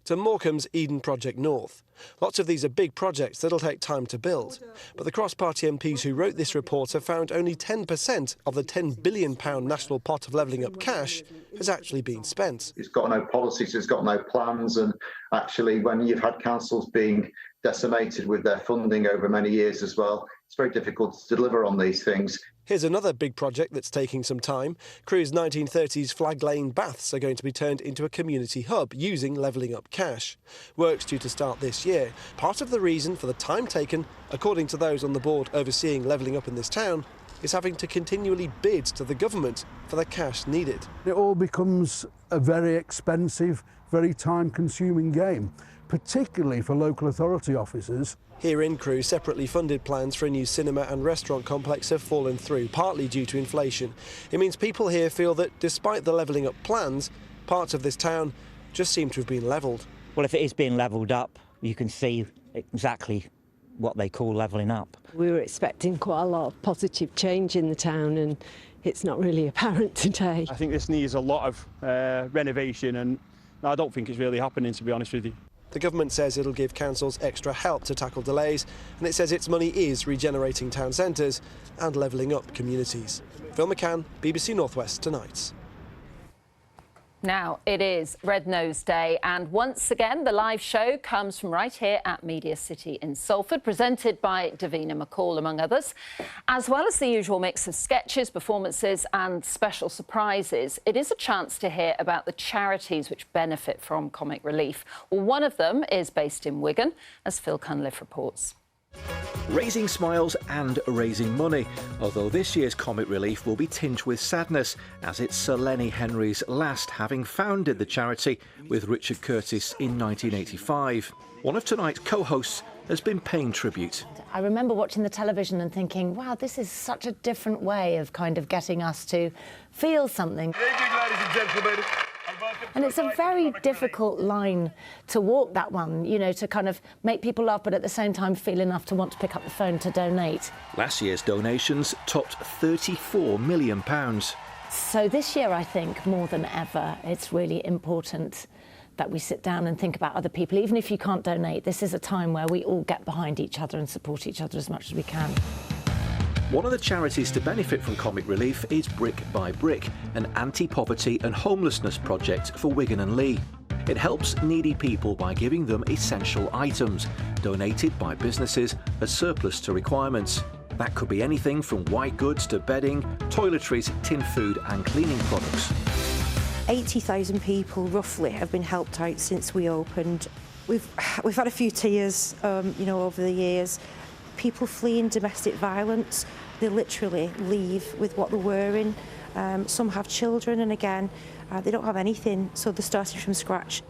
to Morecambe's Eden Project North. Lots of these are big projects that'll take time to build. But the cross-party MPs who wrote this report have found only 10% of the £10 billion national pot of Levelling Up cash has actually been spent. It's got no policies, it's got no plans, and actually when you've had councils being decimated with their funding over many years as well, it's very difficult to deliver on these things. Here's another big project that's taking some time. Crewe's 1930s Flag Lane baths are going to be turned into a community hub using Levelling Up cash. Work's due to start this year. Part of the reason for the time taken, according to those on the board overseeing Levelling Up in this town, is having to continually bid to the government for the cash needed. It all becomes a very expensive, very time-consuming game, particularly for local authority officers. Here in Crewe, separately funded plans for a new cinema and restaurant complex have fallen through, partly due to inflation. It means people here feel that despite the Levelling Up plans, parts of this town just seem to have been levelled. Well, if it is being levelled up, you can see exactly what they call levelling up. We were expecting quite a lot of positive change in the town, and it's not really apparent today. I think this needs a lot of renovation, and I don't think it's really happening, to be honest with you. The government says it'll give councils extra help to tackle delays, and it says its money is regenerating town centres and levelling up communities. Phil McCann, BBC North West Tonight. Now, it is Red Nose Day, and once again, the live show comes from right here at Media City in Salford, presented by Davina McCall, among others. As well as the usual mix of sketches, performances and special surprises, it is a chance to hear about the charities which benefit from comic relief. Well, one of them is based in Wigan, as Phil Cunliffe reports. Raising smiles and raising money, although this year's Comic Relief will be tinged with sadness, as it's Sir Lenny Henry's last, having founded the charity with Richard Curtis in 1985. One of tonight's co-hosts has been paying tribute. I remember watching the television and thinking, wow, this is such a different way of kind of getting us to feel something. Good evening, ladies and gentlemen. And it's a very difficult line to walk, that one, you know, to kind of make people laugh, but at the same time feel enough to want to pick up the phone to donate. Last year's donations topped £34 million. So this year, I think, more than ever, it's really important that we sit down and think about other people. Even if you can't donate, this is a time where we all get behind each other and support each other as much as we can. One of the charities to benefit from Comic Relief is Brick by Brick, an anti-poverty and homelessness project for Wigan and Lee. It helps needy people by giving them essential items, donated by businesses as surplus to requirements. That could be anything from white goods to bedding, toiletries, tin food and cleaning products. 80,000 people roughly have been helped out since we opened. We've had a few tears, over the years. People fleeing domestic violence, they literally leave with what they're wearing. Some have children, and again, they don't have anything, so they're starting from scratch.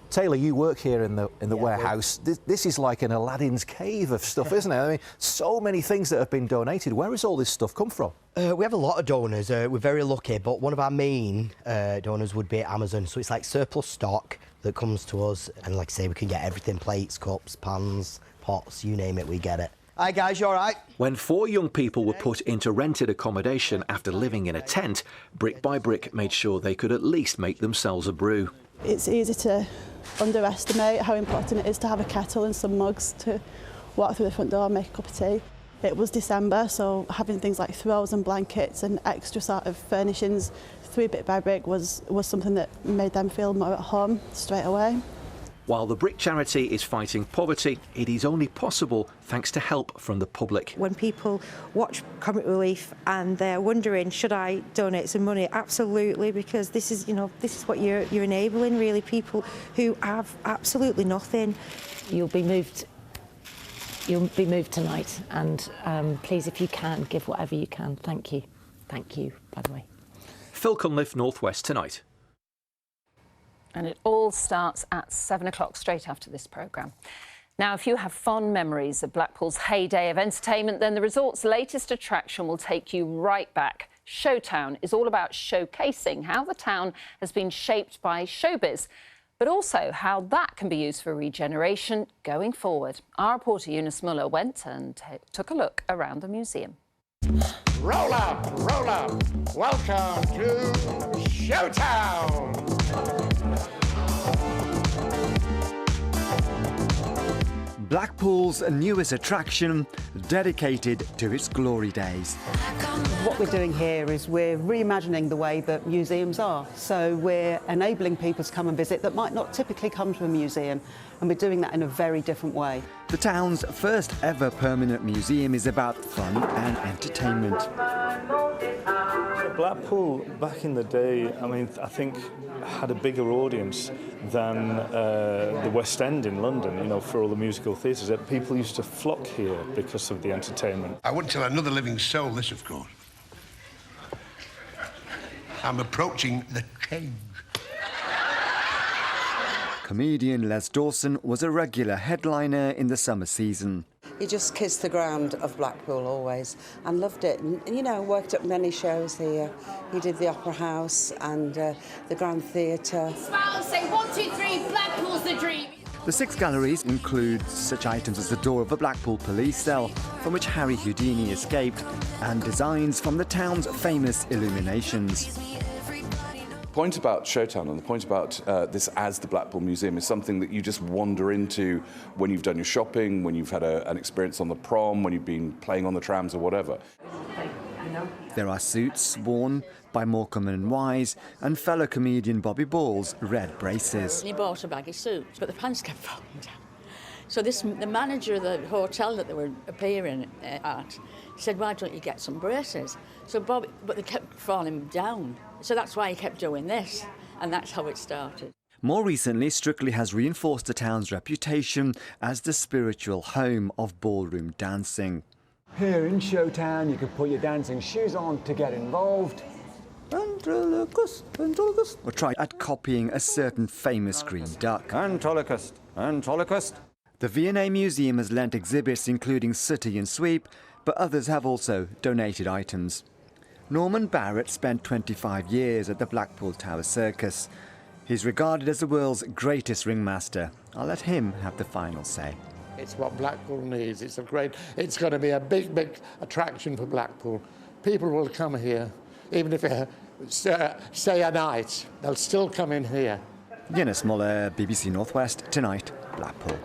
Taylor, you work here in the warehouse. This is like an Aladdin's cave of stuff, isn't it? I mean, so many things that have been donated. Where has all this stuff come from? We have a lot of donors. We're very lucky, but one of our main donors would be Amazon. So it's like surplus stock that comes to us, and like I say, we can get everything: plates, cups, pans, pots, you name it, we get it. Hi guys, you all right? When 4 young people were put into rented accommodation after living in a tent, Brick by Brick made sure they could at least make themselves a brew. It's easy to underestimate how important it is to have a kettle and some mugs to walk through the front door and make a cup of tea. It was December, so having things like throws and blankets and extra sort of furnishings through Brick by Brick was something that made them feel more at home straight away. While the Brick charity is fighting poverty, it is only possible thanks to help from the public. When people watch Comic Relief and they're wondering, should I donate some money? Absolutely, because this is what you're enabling, really, people who have absolutely nothing. You'll be moved tonight, and please, if you can, give whatever you can. Thank you, by the way. Phil Cunliffe, North West Tonight. And it all starts at 7 o'clock, straight after this programme. Now, if you have fond memories of Blackpool's heyday of entertainment, then the resort's latest attraction will take you right back. Showtown is all about showcasing how the town has been shaped by showbiz, but also how that can be used for regeneration going forward. Our reporter Eunice Muller went and took a look around the museum. Roll up, roll up. Welcome to Showtown. Blackpool's newest attraction, dedicated to its glory days. What we're doing here is we're reimagining the way that museums are. So we're enabling people to come and visit that might not typically come to a museum, and we're doing that in a very different way. The town's first ever permanent museum is about fun and entertainment. Blackpool, back in the day, I think had a bigger audience than the West End in London, for all the musical theatres. People used to flock here because of the entertainment. I wouldn't tell another living soul this, of course. I'm approaching the change. Comedian Les Dawson was a regular headliner in the summer season. He just kissed the ground of Blackpool always and loved it. And worked at many shows here. He did the Opera House and the Grand Theatre. Smile, say 1, 2, 3, Blackpool's the dream. The 6 galleries include such items as the door of a Blackpool police cell, from which Harry Houdini escaped, and designs from the town's famous illuminations. The point about Showtown and the point about this as the Blackpool Museum is something that you just wander into when you've done your shopping, when you've had an experience on the prom, when you've been playing on the trams or whatever. There are suits worn by Morecambe and Wise and fellow comedian Bobby Ball's red braces. He bought a baggy suit, but the pants kept falling down. So the manager of the hotel that they were appearing at said, why don't you get some braces? But they kept falling down. So that's why he kept doing this, and that's how it started. More recently, Strictly has reinforced the town's reputation as the spiritual home of ballroom dancing. Here in Showtown, you can put your dancing shoes on to get involved. Ventriloquist, ventriloquist. Or try at copying a certain famous green duck. Ventriloquist, ventriloquist. The V&A Museum has lent exhibits including Sooty and Sweep, but others have also donated items. Norman Barrett spent 25 years at the Blackpool Tower Circus. He's regarded as the world's greatest ringmaster. I'll let him have the final say. It's what Blackpool needs. It's going to be a big, big attraction for Blackpool. People will come here, even if they stay a night, they'll still come in here. Eunice Muller, BBC North West Tonight, Blackpool.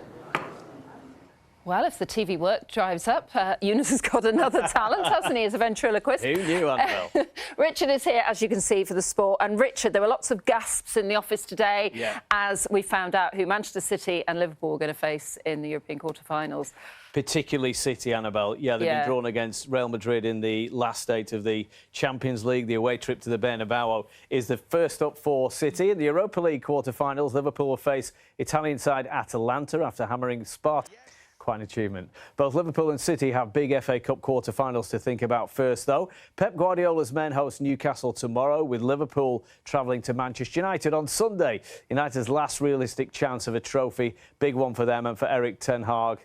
Well, if the TV work drives up, Eunice has got another talent, hasn't he, as a ventriloquist? Who knew, Annabelle? Richard is here, as you can see, for the sport. And Richard, there were lots of gasps in the office today as we found out who Manchester City and Liverpool are going to face in the European quarter-finals. Particularly City, Annabelle. Yeah, they've been drawn against Real Madrid in the last stage of the Champions League. The away trip to the Bernabeu is the first up for City. In the Europa League quarter-finals, Liverpool will face Italian side Atalanta after hammering Sparta. Quite an achievement. Both Liverpool and City have big FA Cup quarter-finals to think about first, though. Pep Guardiola's men host Newcastle tomorrow, with Liverpool travelling to Manchester United on Sunday. United's last realistic chance of a trophy. Big one for them and for Erik ten Hag.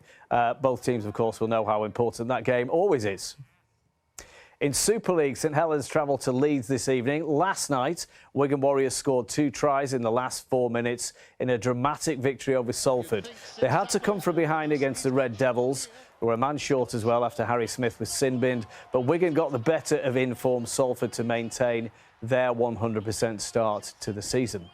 Both teams, of course, will know how important that game always is. In Super League, St Helens travelled to Leeds this evening. Last night, Wigan Warriors scored 2 tries in the last 4 minutes in a dramatic victory over Salford. They had to come from behind against the Red Devils, who were a man short as well after Harry Smith was sin-binned. But Wigan got the better of informed Salford to maintain their 100% start to the season.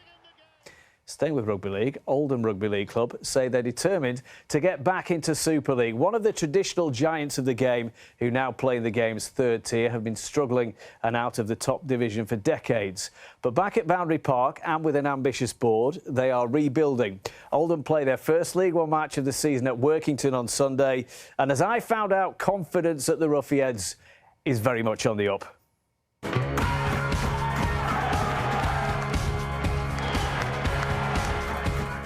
Staying with Rugby League, Oldham Rugby League Club say they're determined to get back into Super League. One of the traditional giants of the game, who now play in the game's third tier, have been struggling and out of the top division for decades. But back at Boundary Park and with an ambitious board, they are rebuilding. Oldham play their first League One match of the season at Workington on Sunday. And as I found out, confidence at the Ruffians is very much on the up.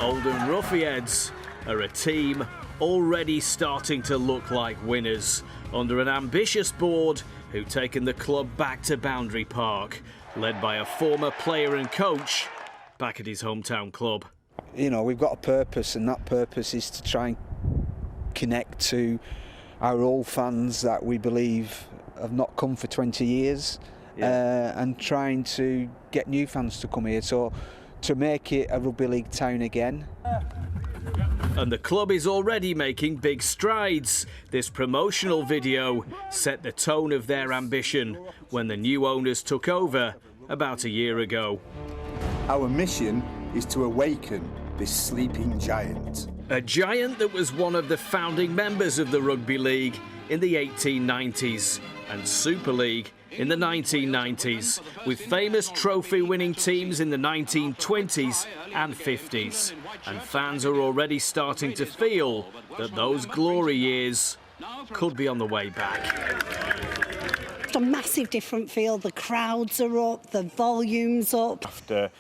Oldham Ruffians are a team already starting to look like winners under an ambitious board who've taken the club back to Boundary Park, led by a former player and coach back at his hometown club. You know, we've got a purpose, and that purpose is to try and connect to our old fans that we believe have not come for 20 years and trying to get new fans to come here. So to make it a rugby league town again. And the club is already making big strides. This promotional video set the tone of their ambition when the new owners took over about a year ago. Our mission is to awaken this sleeping giant. A giant that was one of the founding members of the Rugby League in the 1890s and Super League in the 1990s, with famous trophy-winning teams in the 1920s and 50s. And fans are already starting to feel that those glory years could be on the way back. It's a massive different feel. The crowds are up, the volume's up. After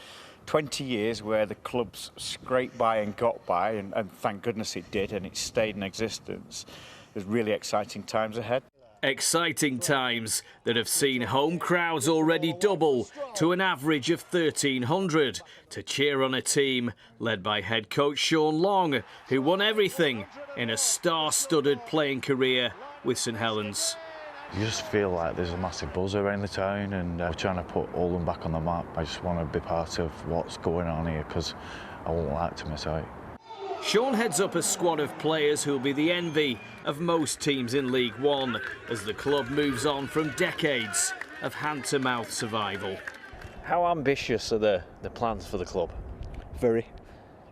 20 years where the club's scraped by and got by, and thank goodness it did, and it stayed in existence, there's really exciting times ahead. Exciting times that have seen home crowds already double to an average of 1,300 to cheer on a team led by head coach Sean Long, who won everything in a star-studded playing career with St Helens. You just feel like there's a massive buzz around the town, and we're trying to put Oldham back on the map. I just want to be part of what's going on here because I won't like to miss out. Sean heads up a squad of players who'll be the envy of most teams in League One as the club moves on from decades of hand-to-mouth survival. How ambitious are the plans for the club? Very.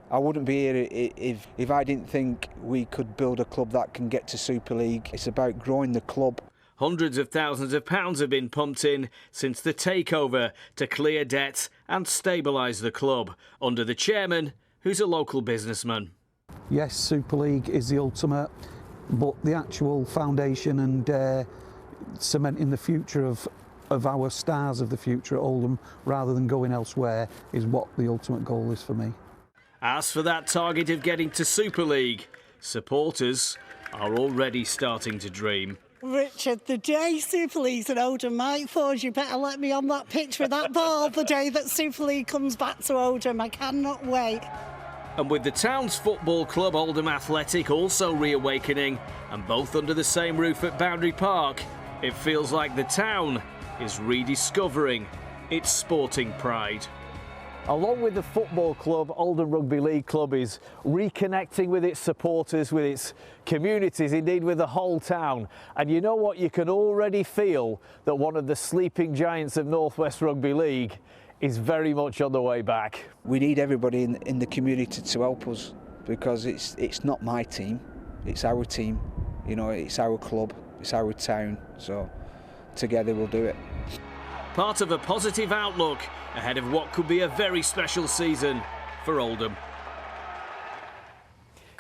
I wouldn't be here if I didn't think we could build a club that can get to Super League. It's about growing the club. Hundreds of thousands of pounds have been pumped in since the takeover to clear debt and stabilise the club under the chairman, who's a local businessman. Yes, Super League is the ultimate, but the actual foundation and cementing the future of our stars of the future at Oldham, rather than going elsewhere, is what the ultimate goal is for me. As for that target of getting to Super League, supporters are already starting to dream. Richard, the day Super League's at Oldham, Mike Forge, you better let me on that pitch with that ball the day that Super League comes back to Oldham. I cannot wait. And with the town's football club, Oldham Athletic, also reawakening, and both under the same roof at Boundary Park, it feels like the town is rediscovering its sporting pride. Along with the football club, Oldham Rugby League Club is reconnecting with its supporters, with its communities, indeed with the whole town. And you know what? You can already feel that one of the sleeping giants of North West Rugby League is very much on the way back. We need everybody in the community to help us, because it's not my team, it's our team, you know, it's our club, it's our town, so together we'll do it. Part of a positive outlook ahead of what could be a very special season for Oldham.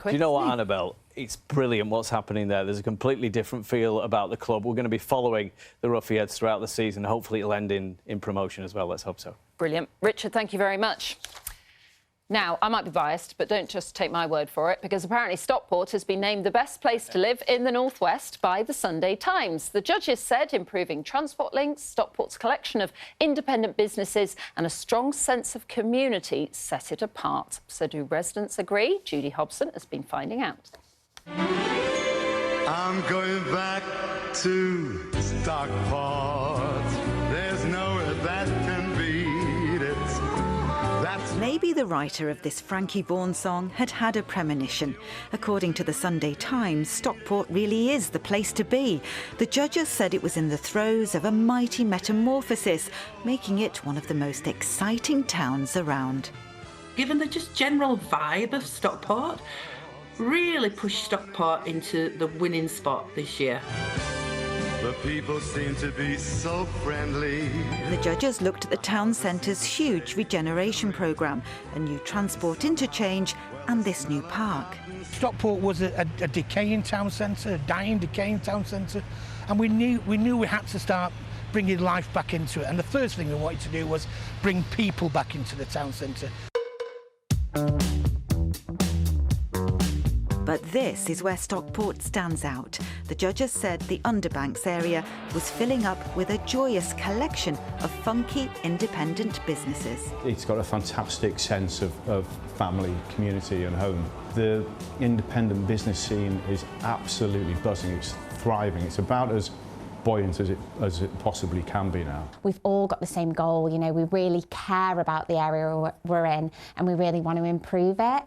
Do you know what, Annabelle? It's brilliant what's happening there. There's a completely different feel about the club. We're going to be following the Ruffiads throughout the season. Hopefully it'll end in promotion as well. Let's hope so. Brilliant. Richard, thank you very much. Now, I might be biased, but don't just take my word for it, because apparently Stockport has been named the best place to live in the North West by the Sunday Times. The judges said improving transport links, Stockport's collection of independent businesses and a strong sense of community set it apart. So do residents agree? Judy Hobson has been finding out. I'm going back to Stockport. There's nowhere that can beat it. Maybe the writer of this Frankie Vaughan song had a premonition. According to the Sunday Times, Stockport really is the place to be. The judges said it was in the throes of a mighty metamorphosis, making it one of the most exciting towns around. Given the just general vibe of Stockport, really pushed Stockport into the winning spot this year. The people seem to be so friendly. The judges looked at the town centre's huge regeneration programme, a new transport interchange and this new park. Stockport was a decaying town centre, a dying, decaying town centre, and we knew we had to start bringing life back into it. And the first thing we wanted to do was bring people back into the town centre. But this is where Stockport stands out. The judges said the Underbanks area was filling up with a joyous collection of funky, independent businesses. It's got a fantastic sense of family, community and home. The independent business scene is absolutely buzzing. It's thriving. It's about as buoyant as it possibly can be now. We've all got the same goal, you know, we really care about the area we're in and we really want to improve it.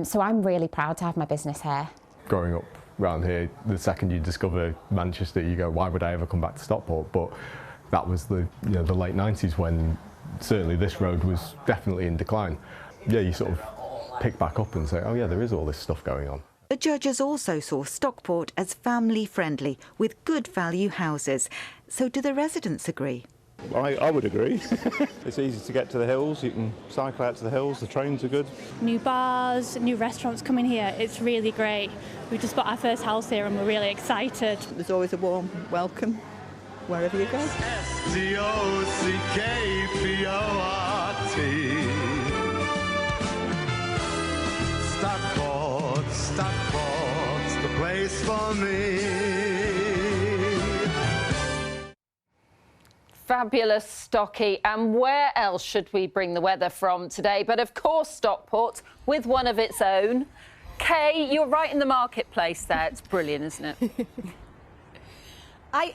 So I'm really proud to have my business here. Growing up around here, the second you discover Manchester, you go, why would I ever come back to Stockport? But that was the late 90s when certainly this road was definitely in decline. Yeah, you sort of pick back up and say, oh yeah, there is all this stuff going on. The judges also saw Stockport as family-friendly, with good value houses. So do the residents agree? I would agree. It's easy to get to the hills, you can cycle out to the hills, the trains are good. New bars, new restaurants coming here, it's really great. We just bought our first house here and we're really excited. There's always a warm welcome wherever you go. S-T-O-C-K-P-O-R-T. Stockport's the place for me. Fabulous, Stocky. And where else should we bring the weather from today? But of course, Stockport, with one of its own. Kay, you're right in the marketplace there. It's brilliant, isn't it? I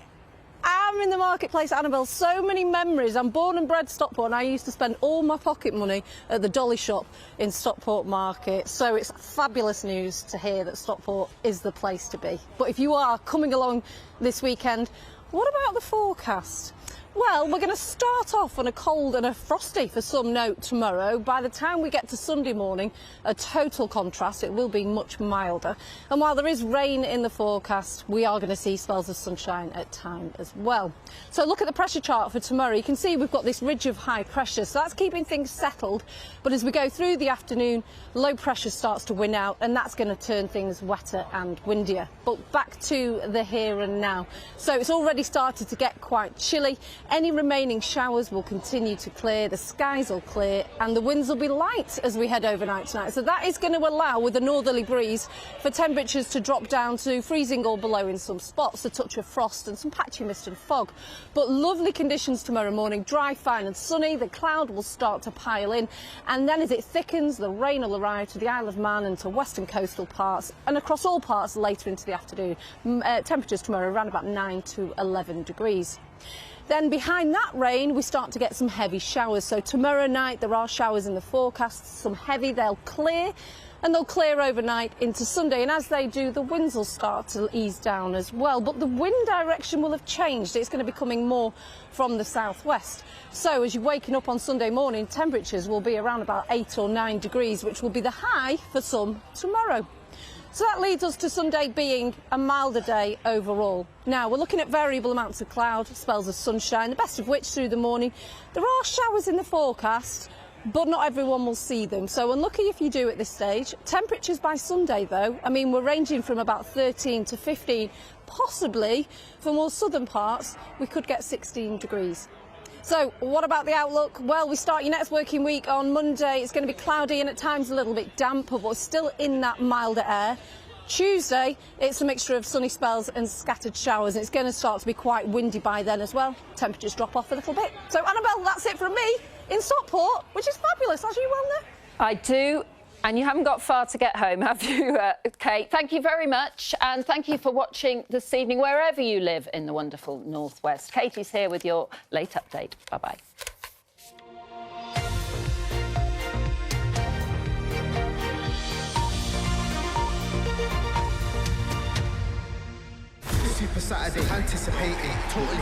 am in the marketplace, Annabelle. So many memories. I'm born and bred Stockport, and I used to spend all my pocket money at the dolly shop in Stockport Market. So it's fabulous news to hear that Stockport is the place to be. But if you are coming along this weekend, what about the forecast? Well, we're going to start off on a cold and a frosty for some note tomorrow. By the time we get to Sunday morning, a total contrast. It will be much milder. And while there is rain in the forecast, we are going to see spells of sunshine at time as well. So look at the pressure chart for tomorrow. You can see we've got this ridge of high pressure, so that's keeping things settled. But as we go through the afternoon, low pressure starts to win out, and that's going to turn things wetter and windier. But back to the here and now. So it's already started to get quite chilly. Any remaining showers will continue to clear, the skies will clear and the winds will be light as we head overnight tonight. So that is going to allow, with a northerly breeze, for temperatures to drop down to freezing or below in some spots, a touch of frost and some patchy mist and fog. But lovely conditions tomorrow morning, dry, fine and sunny. The cloud will start to pile in, and then as it thickens, the rain will arrive to the Isle of Man and to western coastal parts and across all parts later into the afternoon. Temperatures tomorrow around about 9 to 11 degrees. Then behind that rain, we start to get some heavy showers. So tomorrow night, there are showers in the forecast, some heavy, they'll clear, and they'll clear overnight into Sunday. And as they do, the winds will start to ease down as well. But the wind direction will have changed. It's going to be coming more from the southwest. So as you're waking up on Sunday morning, temperatures will be around about 8 or 9 degrees, which will be the high for some tomorrow. So that leads us to Sunday being a milder day overall. Now, we're looking at variable amounts of cloud, spells of sunshine, the best of which through the morning. There are showers in the forecast, but not everyone will see them. So unlucky if you do at this stage. Temperatures by Sunday, though, I mean, we're ranging from about 13 to 15. Possibly, for more southern parts, we could get 16 degrees. So what about the outlook? Well, we start your next working week on Monday. It's going to be cloudy and at times a little bit damper, but still in that milder air. Tuesday, it's a mixture of sunny spells and scattered showers. And it's going to start to be quite windy by then as well. Temperatures drop off a little bit. So, Annabelle, that's it from me in Stockport, which is fabulous, as you well know. I do. And you haven't got far to get home, have you, Kate? Thank you very much. And thank you for watching this evening, wherever you live in the wonderful North West. Katie's here with your late update. Bye-bye. Super Saturday, anticipating, totally